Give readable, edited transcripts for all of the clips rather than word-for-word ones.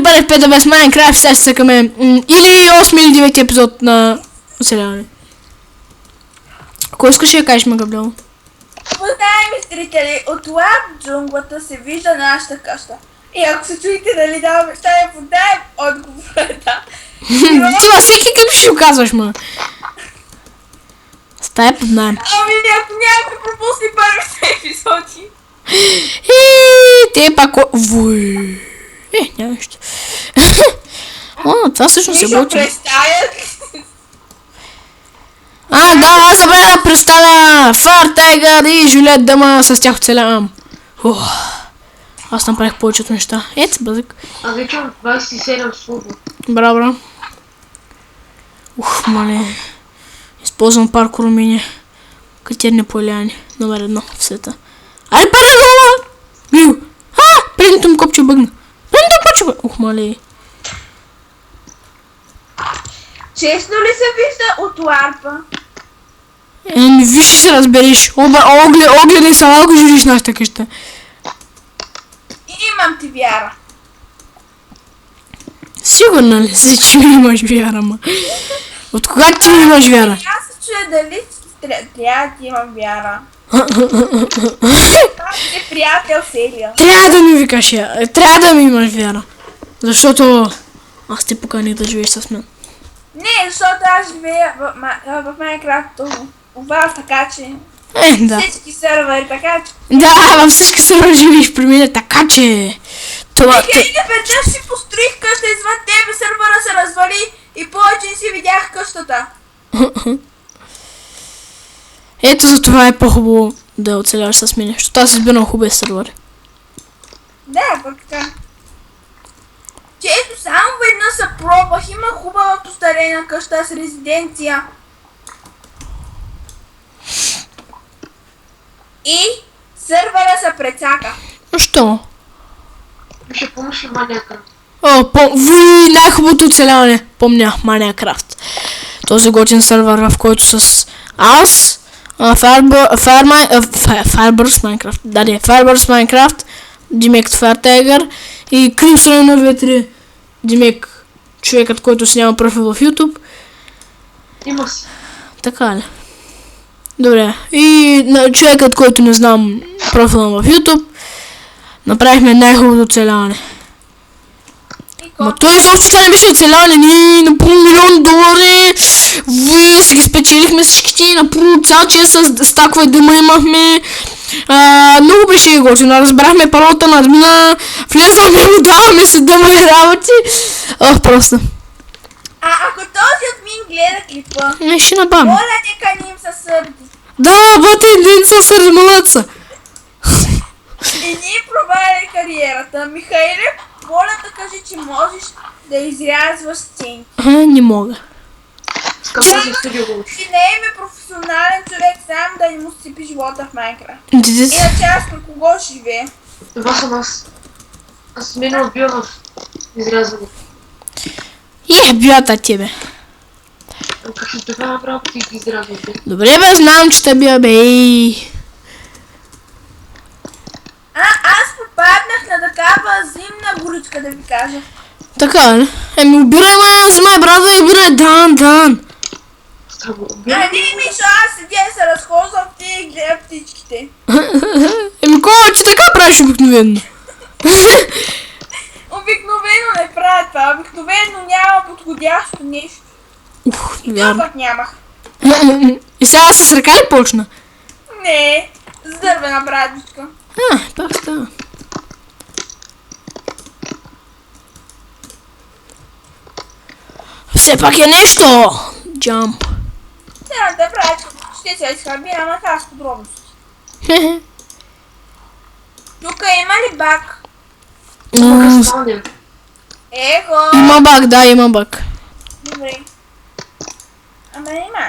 бъде в PDB с Майнкрафт, сега ще цъкаме или 8 или 9 епизод на оцеляване. Кой искаш да кажеш, Магабрел? Уважаеми зрители, от лап джунглата се вижда нашата къща. И ако се чуете дали да обещая, подаем отговора да. Ти във всеки къп ще го казваш, ма. Стая под найем. Ами ако някой пропусни първите епизоди. Те пак... Вуй. Няма нищо. Това всъщност се готви. Да, аз забравя да представя Фартегър и Жюлет Дъма, с тях оцелявам. Аз направих повечето неща. Ето, бъзък. Аз вече 27 слова. Браво. Мале. Използвам паркур умения. Катерни поляни. Номер 1 в света. Айде, пари глава! Бил! Предното му копче бъгна. Мале. Честно ли се вижда от ларпа? Виж се разбереш. Огледай са малко журиш нашата къща. Имам ти вяра. Сигурна ли си, че ми имаш вяра, ма? От кога ти ми имаш вяра? Аз се чуя дали трябва да ти имам вяра. Аз ти приятел Селия. Трябва да ми викаш я. Трябва да ми имаш вяра. Защото аз те поканих да живееш с мен. Не, защото аз живея в Майнкрафт това така че... Да. Всички сървъри, така че... Да, във всички сървъри живееш при мен, така че... Това... Веднъж си построих къща извън тебе, сървъра се развали и повече не си видях къщата. Ето за това е по-хубаво да оцеляваш с мен, защото аз избирам хубави сървъри. Да, пък така. Често само веднъж се пробвах, има хубава постарена къща с резиденция. И сървъра се прецака. Защо? Ще помниш ли Майнкрафт? Най-хубавото оцеляване. Помня Майнкрафт. Този готин сървър, в който с аз, Firebirds Minecraft, Firebirds Minecraft, Димек Фартегър и Crimson на ветри, Димек, човекът, който си няма профил в YouTube. Има си. Така ли? Добре. И човекът, който не знам профила в YouTube, направихме най-хубавото оцеляване. Ма той изобщо това не беше оцеляване, ние на половин милион долари, вие си ги спечелихме всичките, на половин цял час с стаква дъма имахме, много беше готино, разбрахме паролата на админа, влезваме, му даваме си дъма и работи, просто. Ако този админ гледа клипа, Ще набавим. моля нека не им се сърди. Да, бате, не се сърди, малаца. И ние проваляли кариерата. Михайле, моля да кажи, че можеш да изрязваш сценки. Не мога. Ти не е професионален човек, само да не му сипи живота в Майнкрафт. Иначе аз при кого живее? Това съм аз. Аз мен убил в изрязване. Бията тебе. Като това направо ти ги изрязвате. Добре бе, знам, че те бия бе. Аз попаднах на такава зимна горичка, да ви кажа. Така ли? Убирай ме, взимай брата и убирай Дан. Не, Мишо, аз седя и се разхождам в тия и гледам птичките. Кой, че така правиш обикновено? Обикновено не правя това, обикновено няма подходящо нещо. И това пък нямах. И сега с ръка ли почна? Не, с дървена брадичка. Пак става. Все пак е нещо! Джамп. Да правя, ще се изхаби, ама аз подробности. Тук има ли баг? Его! Има баг, да, има баг. Добре. Ама има.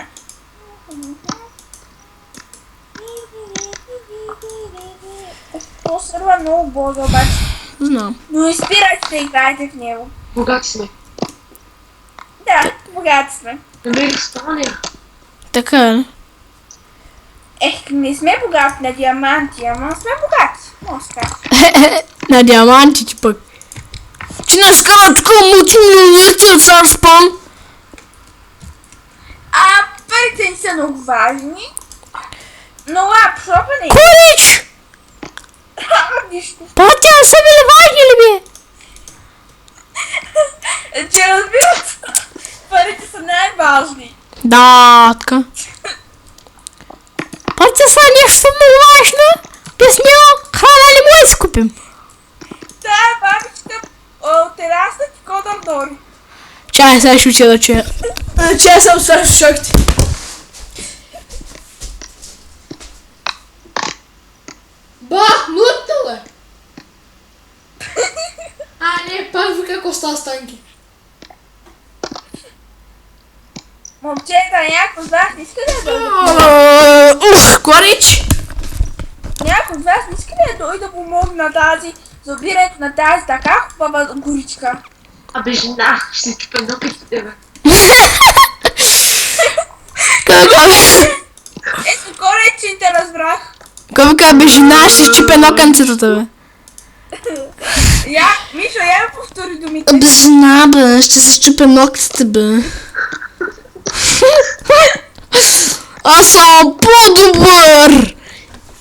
Това сърва много бога обаче. Знам. Но изпирайте да играете в него. Богати сме. Да, богати сме. Намерих спалня. Така ли? Не сме богати на диаманти, ама сме богати. Може да кажа. На диамантите пък. че днес карачка мултимилионерите от Стар Спан. Парите не са много важни. Но лапшопа не е. Корич! Нищо. Патя, са били важни ли бе? Че разбират, парите са най-важни. Да, така. Патя са нещо много важно. Без него храна не може да си купим. Тая бабичка от терасата ти Кодър Дори. Чай, сега ще уча да чуя. Чай съм страшно шокти. Ба, нутно бе! Не, пак вика Коста Станки. Момчета, някой от вас не иска ли да дойде? Ух, Корич! Някой от вас не иска ли да дойде да помогне на тази, за обирането на тази така хубава горичка? Абе, жена, ще си чупя нокътите, бе. Ето, Корич, не те разбрах. Кой вика, бе, жена, ще изчипе нокънцето, бе. Мишо, я ми повтори думите. Бе, жена, бе, ще се изчипе ногтите, бе. Аз съм по-добър!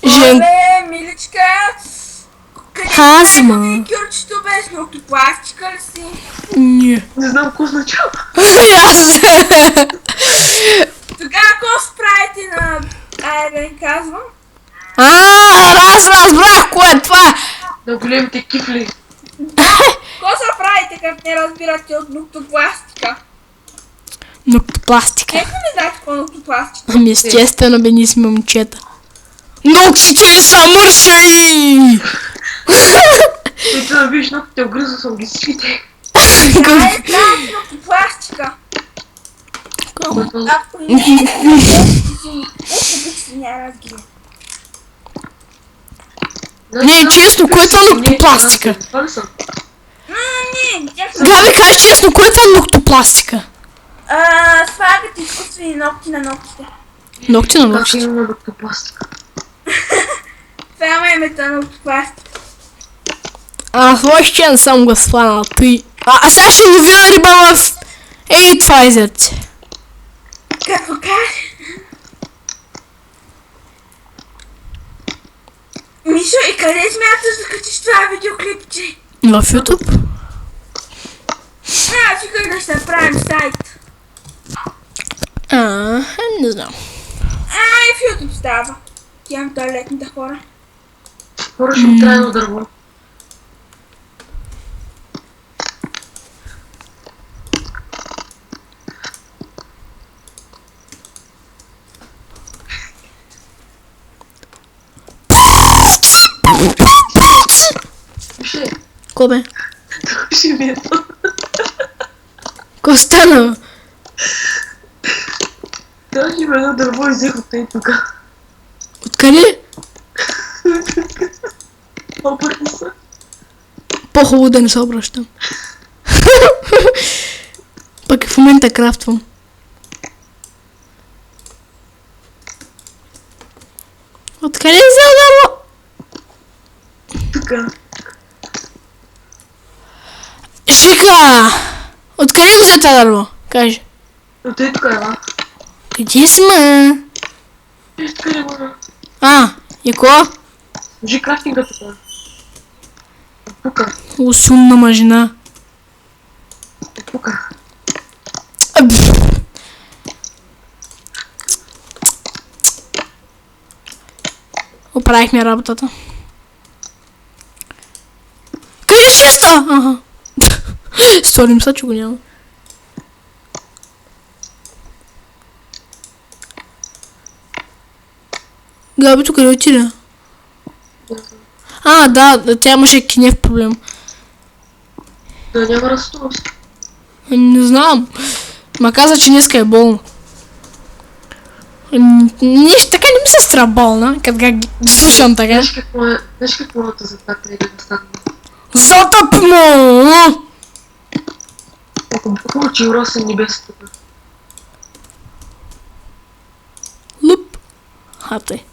Оле, миличка. Казма. Къде кюрчето без ногтопластика ли си? Не. Не знам какво означава. Аз. Тогава какво справите на... да не казвам. Аз разбрах кое е това. На големите кифли. Какво се правите, като не разбирате от ногтопластика? Ногтопластика. Нека не знаете какво е ногтопластика. Ами естествено, бе, ние сме момчета. Ногтите ми са мършави! Ето да видиш ногтите, огризал съм ги свите. Това е тази ногтопластика. Ако не няма да ги. Не, честно, кое е това ногтопластика? Това ли съм? Не, тя са... Габи, кажи честно, кое е това ногтопластика? Слагат изкуствени ногти на ногтите. Ногти на Как ногтите. имаме ногтопластика? Това е името на ногтопластика. Аз въобще не съм го схванала. А сега ще ловя риба в... Ей, това езерце. Какво кажеш? Мишо, и къде смяташ да качиш това видеоклипче? В YouTube? Аз да ще направим сайт. Не знам. И в YouTube става. Тям туалетните хора. Хора ще ми трайно дърво. Слушай, Ко бе? ще ми е то. Ко стана? Трябва ще има едно дърво и взех от тъй тука. Откъде? Обърни се. По-хубаво да не се обръщам. Пък в момента крафтвам. Откъде е взел дърво? Тука. Жика! Откъде го взе това дърво? Кажи. Но тъй тука е, ма. Къде сме? Виж тука не мога. И ко? Жи крафтинга тука. Тука. Усумна мъжина. Тука. Оправихме работата. Къде е чиста? Ага. Сторим са, че го няма. Габито къде отиде? Да, тя имаше кинев проблем. Да няма растущ. Не знам. Ма каза, че днеска е болна. Нещо така не ми се стра болна, като ги слушам така. Знаеш какво е за това преди да стане? Затъпно! Хубаво, че Росен небесата. Луп. Хаптай.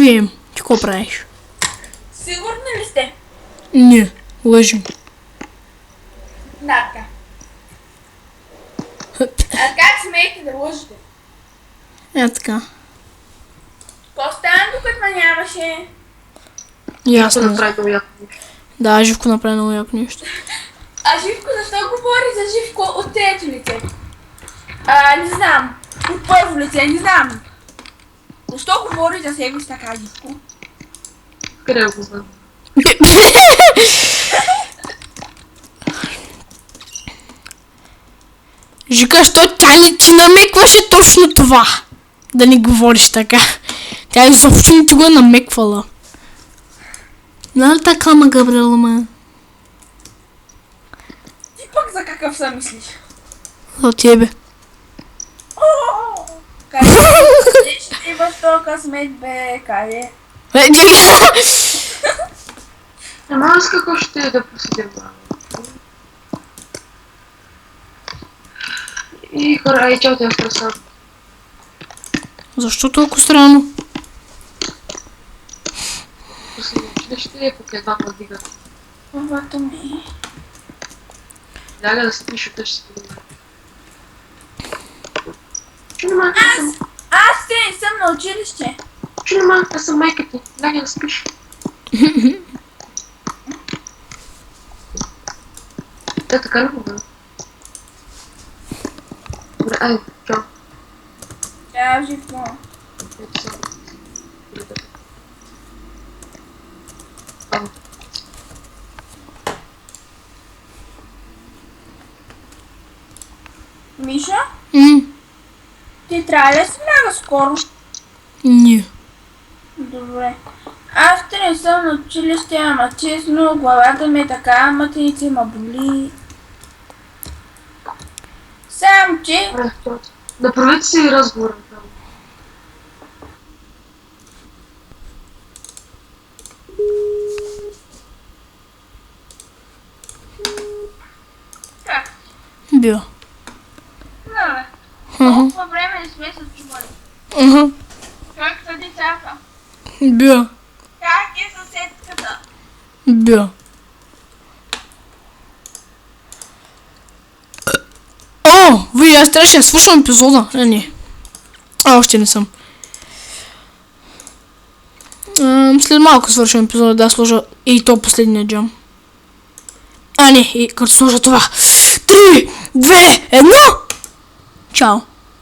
видим. Ти какво правиш? Сигурни ли сте? Не, лъжим. Да, така. А как смеете да лъжете? Така. Какво стана докато ме нямаше? Ясно. Направи много яко. Да, Живко направи много яко нещо. А Живко, защо говори за Живко от трето лице? Не знам. От първо лице, не знам. Защо говори за себе си така, Живко? Къде го знам? Жика, що тя не ти намекваше точно това? Да не говориш така. Тя изобщо не ти го е намеквала. Нали така, ма, Габриела, ма? Ти пък за какъв съм мислиш? За тебе. Къде ще имаш този късмет, бе? Къде? Ама аз какво ще да посетим? И хора, ай, чао, те е красава. Защо толкова странно? Ще е поки едва подигат. Бабата ми. Ляга да спиш, оттъж ще спи. Чунима, Аз те не съм на училище. Чунима, аз съм майка ти. Ляга да спиш. Те така ли мога? Добре, ай, чао. Чао, Живко. Ето съм. Ало. Миша, М, ти трябва ли да си много скоро? Не. Добре. Аз те не съм на училище, ама честно, главата ми е така, матиница ма боли. Сам, че... Добре, чао. Направете си разговора. Как? Бил. Добре. Мгм. Толкова време не сме се чували. Мгм. Как са децата? Бил. Как е съседката? Бил. О, вие, аз трябваше да свършвам епизода. Не. Още не съм. След малко свършвам епизода, да сложа и то последния джам. Не, и като сложа това. 3, 2, 1. Чао.